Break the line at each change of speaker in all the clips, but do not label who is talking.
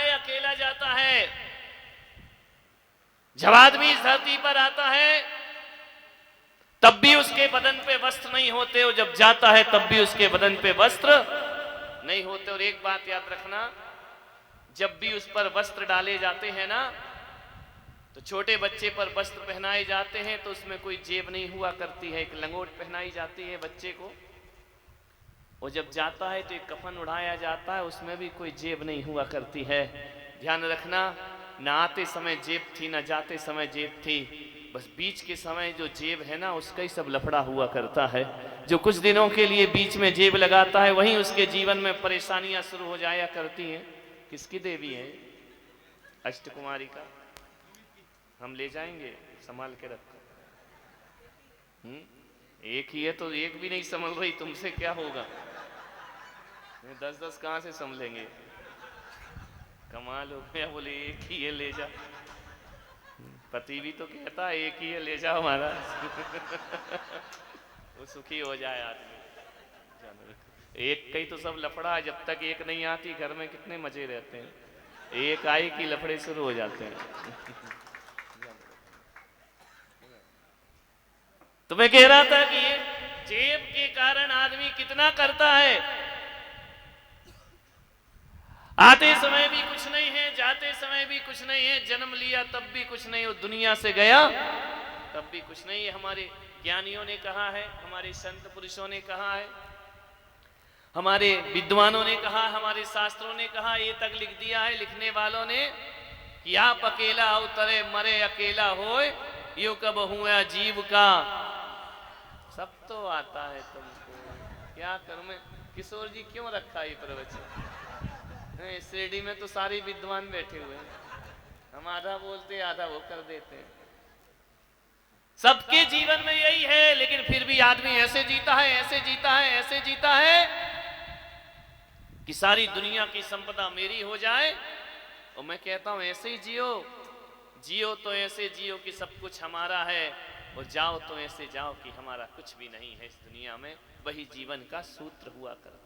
अकेला जाता है। जब आदमी इस धरती पर आता है तब भी उसके बदन पे वस्त्र नहीं होते, और जब जाता है तब भी उसके बदन पे वस्त्र नहीं होते। और एक बात याद रखना, जब भी उस पर वस्त्र डाले जाते हैं ना, तो छोटे बच्चे पर वस्त्र पहनाए जाते हैं तो उसमें कोई जेब नहीं हुआ करती है, एक लंगोट पहनाई जाती है बच्चे को। और जब जाता है तो एक कफन उड़ाया जाता है, उसमें भी कोई जेब नहीं हुआ करती है। ध्यान रखना, ना आते समय जेब थी ना जाते समय जेब थी, बस बीच के समय जो जेब है ना उसका ही सब लफड़ा हुआ करता है। जो कुछ दिनों के लिए बीच में जेब लगाता है वहीं उसके जीवन में परेशानियां शुरू हो जाया करती हैं। किसकी देवी है? अष्टकुमारी का। हम ले जाएंगे, संभाल के रखो। एक ही है तो एक भी नहीं संभल रही, तुमसे क्या होगा? 10-10 कहां से संभलेंगे? कमाल हो गया, बोले एक ही है ले जा। पति भी तो कहता है एक ही है ले जाओ हमारा। वो सुखी हो जाए आदमी। एक कई तो सब लफड़ा है, जब तक एक नहीं आती घर में कितने मजे रहते हैं, एक आई की लफड़े शुरू हो जाते हैं। तो मैं कह रहा था कि ये जेब के कारण आदमी कितना करता है। आते समय भी कुछ नहीं है, जाते समय भी कुछ नहीं है, जन्म लिया तब भी कुछ नहीं, और दुनिया से गया तब भी कुछ नहीं है। हमारे ज्ञानियों ने कहा है, हमारे संत पुरुषों ने कहा है, हमारे विद्वानों ने कहा, हमारे शास्त्रों ने कहा, ये तक लिख दिया है लिखने वालों ने कि आप अकेला उतरे मरे अकेला होए, यो कब हुआ जीव का। सब तो आता है तुमको, क्या करूं मैं? किशोर जी क्यों रखा ये प्रवचन? शिरडी में तो सारे विद्वान बैठे हुए हैं, हम आधा बोलते आधा वो कर देते हैं। सबके जीवन में यही है, लेकिन फिर भी आदमी ऐसे जीता है, ऐसे जीता है, ऐसे जीता है कि सारी दुनिया की संपदा मेरी हो जाए। और मैं कहता हूं ऐसे ही जियो, जियो तो ऐसे जियो कि सब कुछ हमारा है, और जाओ तो ऐसे जाओ कि हमारा कुछ भी नहीं है इस दुनिया में। वही जीवन का सूत्र हुआ करता।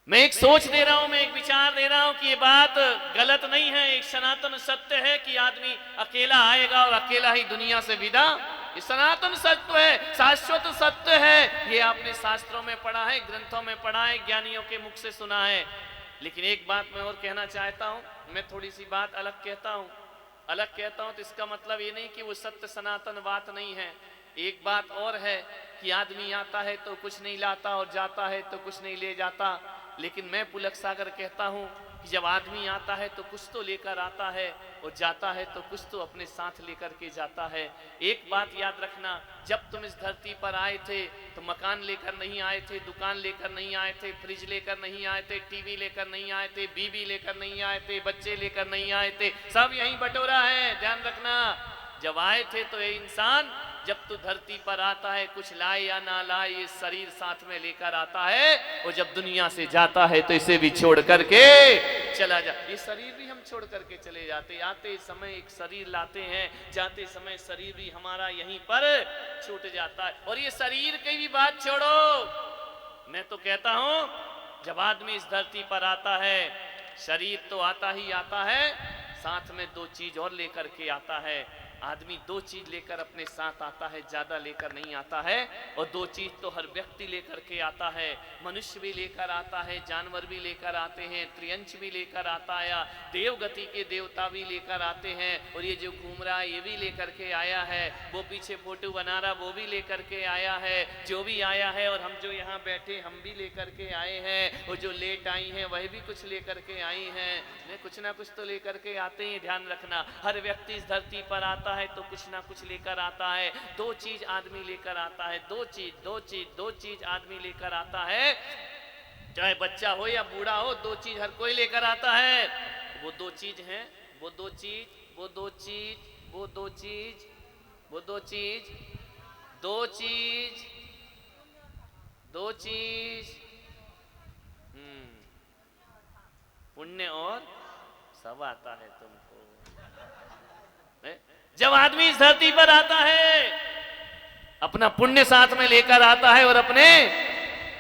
मैं एक सोच दे रहा हूं, मैं एक विचार दे रहा हूं कि ये बात गलत नहीं है, एक सनातन सत्य है कि आदमी अकेला आएगा और अकेला ही दुनिया से विदा। ये सनातन सत्य है, शाश्वत सत्य है। ये आपने शास्त्रों में पढ़ा है, ग्रंथों में पढ़ा है, ज्ञानियों के मुख से सुना है। लेकिन एक बात मैं और कहना चाहता हूं, मैं थोड़ी सी बात अलग कहता हूं। अलग कहता हूं तो इसका मतलब ये नहीं कि वो सत्य सनातन बात नहीं है। एक बात और है कि आदमी आता है तो कुछ नहीं लाता और जाता है तो कुछ नहीं ले जाता। लेकिन मैं पुलक सागर कहता हूं कि जब आदमी आता है तो कुछ तो लेकर आता है, और जाता है तो कुछ तो अपने साथ लेकर के जाता है। एक बात याद रखना, जब तुम इस धरती पर आए थे तो मकान लेकर नहीं आए थे, दुकान लेकर नहीं आए थे, फ्रिज लेकर नहीं आए थे, टीवी लेकर नहीं आए थे, बीवी लेकर नहीं आए थे, बच्चे लेकर नहीं आए थे, सब यहीं बटोरा है। ध्यान रखना, जब आए थे तो ये इंसान जब तू धरती पर आता है कुछ लाए या ना लाए, ये शरीर साथ में लेकर आता है, और जब दुनिया से जाता है तो इसे भी छोड़ करके चला जा। ये शरीर भी हम छोड़ करके चले जाते, आते समय एक शरीर लाते हैं, जाते समय शरीर भी हमारा यहीं पर छूट जाता है। और ये शरीर की भी बात छोड़ो, मैं तो कहता हूं जब आदमी इस धरती पर आता है, शरीर तो आता ही आता है, साथ में दो चीज और लेकर के आता है। आदमी दो चीज लेकर अपने साथ आता है, ज्यादा लेकर नहीं आता है। और दो चीज तो हर व्यक्ति लेकर के आता है, मनुष्य भी लेकर आता है, जानवर भी लेकर आते हैं, त्रियंच भी लेकर आता है, देवगति के देवता भी लेकर आते हैं। और ये जो घूम रहा है ये भी लेकर के आया है, वो पीछे फोटो बना रहा वो भी लेकर के आया है, जो भी आया है। और हम जो यहाँ बैठे हम भी लेकर के आए हैं, और जो लेट आई हैं वह भी कुछ लेकर के आई हैं। कुछ ना कुछ तो लेकर के आते हैं। ध्यान रखना, हर व्यक्ति इस धरती पर आता है तो कुछ ना कुछ लेकर आता है। दो चीज आदमी लेकर आता है, दो चीज आदमी लेकर आता है। चाहे बच्चा हो या बूढ़ा हो, दो चीज हर कोई लेकर आता है। वो दो चीज हैं, वो दो चीज, वो दो चीज, वो दो चीज, वो दो चीज, दो चीज, दो चीज, पुण्य और सब आता है तुमको। जब आदमी इस धरती पर आता है अपना पुण्य साथ में लेकर आता है और अपने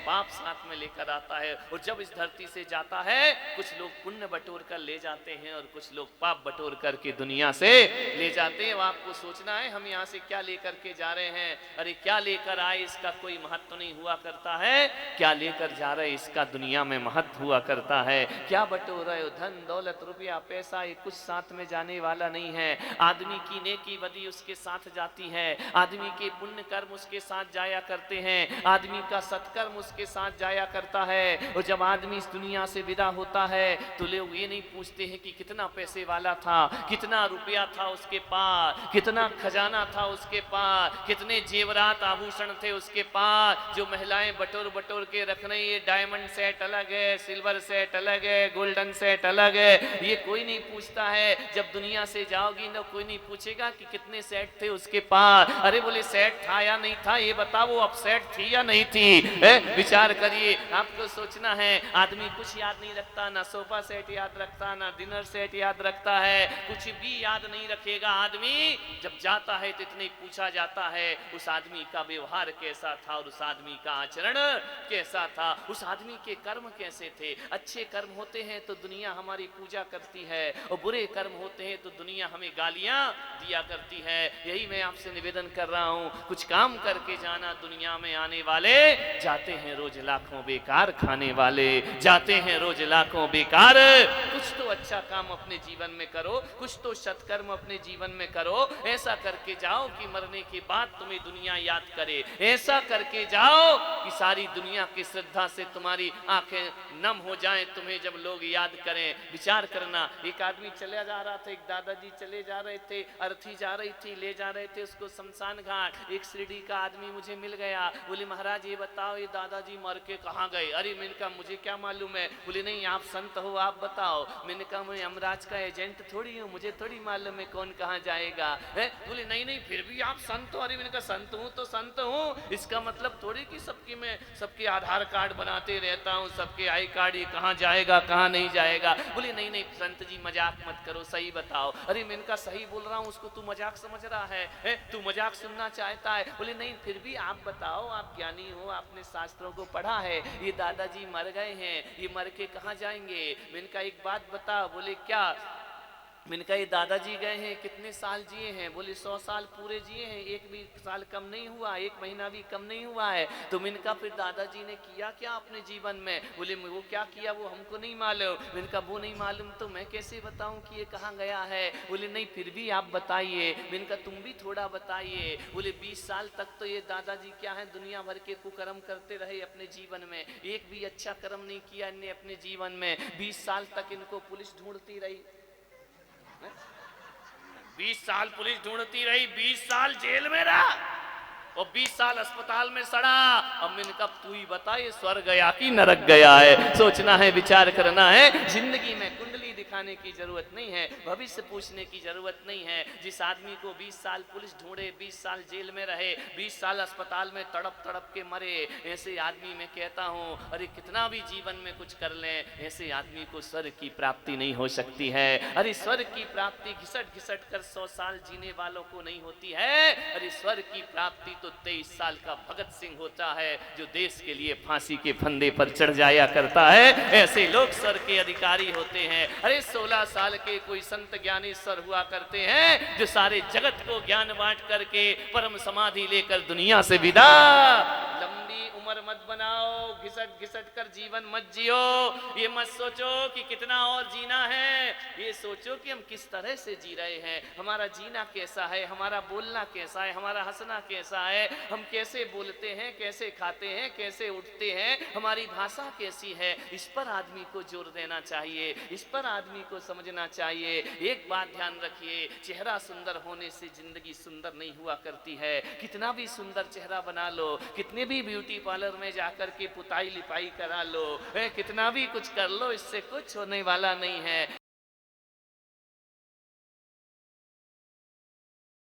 पाप साथ में लेकर आता है। और जब इस धरती से जाता है कुछ लोग पुण्य बटोर कर ले जाते हैं और कुछ लोग पाप बटोर करके दुनिया से ले जाते हैं। आपको सोचना है हम यहाँ से क्या लेकर के जा रहे हैं। अरे क्या लेकर आए इसका कोई महत्व नहीं हुआ करता है, क्या लेकर जा रहे इसका दुनिया में महत्व हुआ करता है। क्या बटोर रहे हो, धन दौलत रुपया पैसा, ये कुछ साथ में जाने वाला नहीं है। आदमी की नेकी बदी उसके साथ जाती है, आदमी के पुण्य कर्म उसके साथ जाया करते हैं, आदमी का सत्कर्म उसके साथ जाया करता है। और जब आदमी इस दुनिया से विदा होता है तो लोग ये नहीं पूछते हैं कि कितना पैसे वाला था, कितना रुपया था उसके पास, कितना खजाना था उसके पास, कितने जेवरात आभूषण थे उसके पास। जो महिलाएं बटोर बटोर के रख रही है, डायमंड सेट अलग है, सिल्वर सेट अलग है, गोल्डन सेट अलग है, ये कोई नहीं पूछता है। जब दुनिया से जाओगी ना कोई नहीं पूछेगा कि कितने सेट थे उसके पास। अरे बोले सेट था या नहीं था ये बताओ, अब सेट थी या नहीं थी, विचार करिए। आपको सोचना है आदमी कुछ याद नहीं रखता, ना सोफा सेट याद रखता, ना डिनर सेट याद रखता है, कुछ भी याद नहीं रखेगा आदमी। जब जाता है तो इतने पूछा जाता है उस आदमी का व्यवहार कैसा था और उस आदमी का आचरण कैसा था, उस आदमी के कर्म कैसे थे। अच्छे कर्म होते हैं तो दुनिया हमारी पूजा करती है और बुरे कर्म होते हैं तो दुनिया हमें गालियां दिया करती है। यही मैं आपसे निवेदन कर रहा हूं, कुछ काम करके जाना। दुनिया में आने वाले जाते हैं रोज लाखों बेकार खाने वाले, जाते हैं रोज लाखों बेकार। कुछ तो अच्छा काम अपने जीवन में करो, कुछ तो सत्कर्म अपने जीवन में करो। ऐसा करके जाओ कि मरने के बाद तुम्हें दुनिया याद करे, ऐसा करके जाओ कि सारी दुनिया की श्रद्धा से तुम्हारी आंखें नम हो जाएं तुम्हें जब लोग याद करें। विचार करना, एक आदमी चला जा रहा था, एक दादाजी चले जा रहे थे, अर्थी जा रही थी, ले जा रहे थे उसको शमशान घाट। एक शिरडी का आदमी मुझे मिल गया, बोले महाराज ये बताओ ये दादाजी मर के कहाँ गए। अरे मैंने कहा मुझे क्या मालूम है। बोले नहीं आप संत हो आप बताओ। मैंने कहा मैं यमराज का एजेंट थोड़ी हूँ, मुझे थोड़ी मालूम है कौन कहाँ जाएगा। बोले नहीं नहीं फिर भी आप संत हो। अरे मैंने कहा संत हूँ तो संत हूँ, इसका मतलब थोड़ी कि सबकी मैं सबके आधार कार्ड बनाते रहता हूँ, सबके आई कार्ड ये कहाँ जाएगा कहाँ नहीं जाएगा। बोले नहीं नहीं संत जी मजाक मत करो सही बताओ। अरे मैंने कहा सही बोल रहा हूँ, उसको तू मजाक समझ रहा है, तू मजाक सुनना चाहता है। बोले नहीं फिर भी आप बताओ, आप ज्ञानी हो, आपने शास्त्रों को पढ़ा है, ये दादाजी मर गए हैं, ये मर के कहाँ जाएंगे। मैंने कहा एक बात बताओ। बोले क्या। मैंने कहा ये दादाजी गए हैं कितने साल जिए हैं। बोले 100 साल पूरे जिए हैं, एक भी साल कम नहीं हुआ, एक महीना भी कम नहीं हुआ है। तो मैंने कहा फिर दादाजी ने किया क्या अपने जीवन में। बोले वो क्या किया वो हमको नहीं मालूम। मैंने कहा वो नहीं मालूम तो मैं कैसे बताऊं कि ये कहाँ गया है। बोले नहीं फिर भी आप बताइए। मैंने कहा तुम भी थोड़ा बताइए। बोले 20 साल तक तो ये दादाजी क्या है दुनिया भर के कुकर्म करते रहे अपने जीवन में, एक भी अच्छा कर्म नहीं किया इनने अपने जीवन में। 20 साल तक इनको पुलिस ढूंढती रही, 20 साल पुलिस ढूंढती रही, 20 साल जेल में रहा और 20 साल अस्पताल में सड़ा। अब मैंने कहा तू ही बता ये स्वर्ग गया कि नरक गया है। सोचना है विचार करना है। जिंदगी में कुंडली दिखाने की जरूरत नहीं है, भविष्य पूछने की जरूरत नहीं है। जिस आदमी को 20 साल पुलिस ढूंढे, 20 साल जेल में रहे, 20 साल अस्पताल में तड़प तड़प के मरे, ऐसे आदमी मैं कहता हूँ अरे कितना भी जीवन में कुछ कर लें ऐसे आदमी को स्वर्ग की प्राप्ति नहीं हो सकती है। अरे स्वर्ग की प्राप्ति घिसट घिसट कर 100 साल जीने वालों को नहीं होती है। अरे स्वर्ग की प्राप्ति तो 23 साल का भगत सिंह होता है जो देश के लिए फांसी के फंदे पर चढ़ जाया करता है। ऐसे लोग स्वर्ग के अधिकारी होते हैं। अरे 16 साल के कोई संत ज्ञानेश्वर हुआ करते हैं जो सारे जगत को ज्ञान बांट करके परम समाधि लेकर दुनिया से विदा। लंबी उम्र मत बनाओ, घिसट घिसट कर जीवन मत जियो। ये मत सोचो कि कितना और जीना है, ये सोचो कि हम किस तरह से जी रहे हैं, हमारा जीना कैसा है, हमारा बोलना कैसा है, हमारा हंसना कैसा है, हम कैसे बोलते हैं, कैसे खाते हैं, कैसे उठते हैं, हमारी भाषा कैसी है। इस पर आदमी को जोर देना चाहिए, इस पर आदमी को समझना चाहिए। एक बात ध्यान रखिए, चेहरा सुंदर होने से जिंदगी सुंदर नहीं हुआ करती है। कितना भी सुंदर चेहरा बना लो, कितने भी ब्यूटी पार्लर में जाकर के पुताई लिपाई करा लो, कितना भी कुछ कर लो, इससे कुछ होने वाला नहीं है।